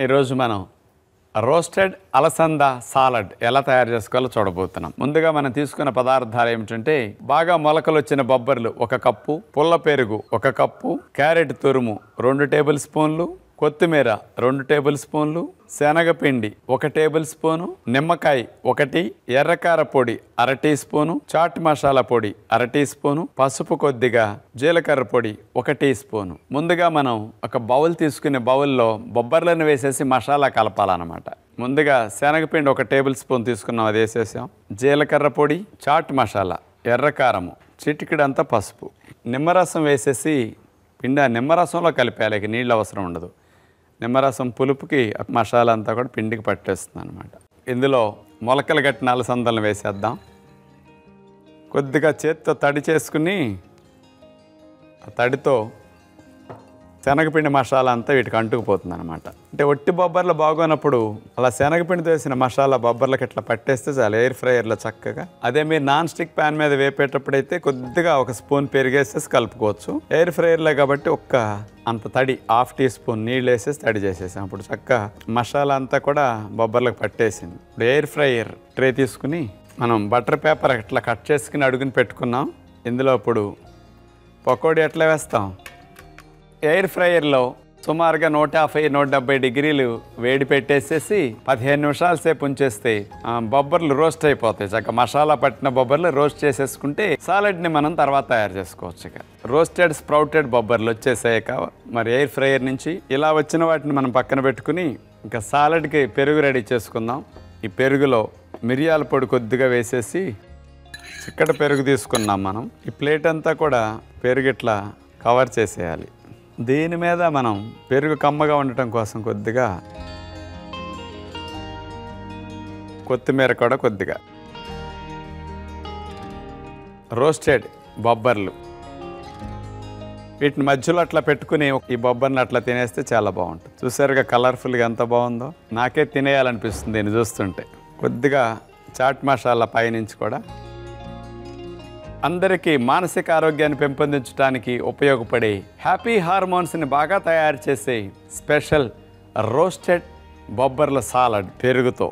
ఈరోజు మనం రోస్టెడ్ అలసంద సాలడ్ ఎలా తయారు చేసుకోవాలో చూడబోతున్నాం. ముందుగా మనం తీసుకున్న పదార్థాలు ఏమిటంటే బాగా మొలకలు వచ్చిన బొబ్బర్లు 1 కప్పు, పుల్ల పెరుగు 1 కప్పు, క్యారెట్ తురుము 2 టేబుల్ స్పూన్లు, కొత్తిమీర 2 టేబుల్ స్పూన్లు, శనగపిండి 1 టేబుల్ స్పూను, నిమ్మకాయ 1, ఎర్రకార పొడి 1/2 టీ స్పూను, చాట్ మసాలా పొడి 1/2 టీ స్పూను, పసుపు కొద్దిగా, జీలకర్ర పొడి 1 టీ స్పూను. ముందుగా మనం ఒక బౌల్ తీసుకునే బౌల్లో బొబ్బర్లను వేసేసి మసాలా కలపాలన్నమాట. ముందుగా శనగపిండి 1 టేబుల్ స్పూన్ తీసుకున్నాం, అది వేసేసాం. జీలకర్ర పొడి, చాట్ మసాలా, ఎర్రకారము, చిటికెడంతా పసుపు, నిమ్మరసం వేసేసి పిండి ఆ నిమ్మరసంలో కలిపేయాలి, నీళ్ళు అవసరం ఉండదు. నిమ్మరసం పులుపుకి మసాలా అంతా కూడా పిండికి పట్టేస్తుంది అనమాట. ఇందులో మొలకలు కట్టిన అలసందలను వేసేద్దాం. కొద్దిగా చేతితో తడి చేసుకుని ఆ తడితో శనగపిండి మసాలా అంతా వీటికి అంటుకుపోతుంది అనమాట. అంటే ఒట్టి బొబ్బర్లు బాగోనప్పుడు అలా శనగపిండితో వేసిన మసాలా బొబ్బర్లకి ఇట్లా పట్టేస్తే చాలు, ఎయిర్ ఫ్రైయర్లో చక్కగా. అదే మీరు నాన్ స్టిక్ ప్యాన్ మీద వేపేటప్పుడు అయితే కొద్దిగా 1 స్పూన్ పెరిగేసేసి కలుపుకోవచ్చు. ఎయిర్ ఫ్రైయర్లో కాబట్టి అంత తడి 1/2 టీ స్పూన్ నీళ్ళు వేసేసి తడి చేసేసాం. అప్పుడు చక్కగా మసాలా అంతా కూడా బొబ్బర్లకు పట్టేసింది. ఇప్పుడు ఎయిర్ ఫ్రైయర్ ట్రే తీసుకుని మనం బటర్ పేపర్ అట్లా కట్ చేసుకుని అడుగుని పెట్టుకున్నాం. ఇందులో ఇప్పుడు పకోడీ ఎట్లా వేస్తాం, ఎయిర్ ఫ్రైయర్లో సుమారుగా 150-170 డిగ్రీలు వేడి పెట్టేసేసి 15 నిమిషాల సేపు ఉంచేస్తే బొబ్బర్లు రోస్ట్ అయిపోతాయి. చక్కగా మసాలా పట్టిన బొబ్బర్లు రోస్ట్ చేసేసుకుంటే సాలడ్ని మనం తర్వాత తయారు చేసుకోవచ్చు. ఇక రోస్టెడ్ స్ప్రౌటెడ్ బొబ్బర్లు వచ్చేసాక మరి ఎయిర్ ఫ్రైయర్ నుంచి ఇలా వచ్చిన వాటిని మనం పక్కన పెట్టుకుని ఇంకా సాలడ్కి పెరుగు రెడీ చేసుకుందాం. ఈ పెరుగులో మిరియాల పొడి కొద్దిగా వేసేసి చిక్కటి పెరుగు తీసుకున్నాం మనం. ఈ ప్లేట్ అంతా కూడా పెరుగు ఇట్లా కవర్ చేసేయాలి. దీని మీద మనం పెరుగు కమ్మగా ఉండటం కోసం కొద్దిగా కొత్తిమీర కూడా కొద్దిగా, రోస్టెడ్ బొబ్బర్లు వీటిని మధ్యలో అట్లా పెట్టుకుని ఈ బొబ్బర్ని అట్లా తినేస్తే చాలా బాగుంటుంది. చూసారుగా కలర్ఫుల్గా ఎంత బాగుందో, నాకే తినేయాలనిపిస్తుంది దీన్ని చూస్తుంటే. కొద్దిగా చాట్ మసాలా పైనుంచి కూడా అందరికీ మానసిక ఆరోగ్యాన్ని పెంపొందించడానికి ఉపయోగపడే హ్యాపీ హార్మోన్స్ని బాగా తయారు చేసే స్పెషల్ రోస్టెడ్ బొబ్బర్ల సాలడ్ పెరుగుతో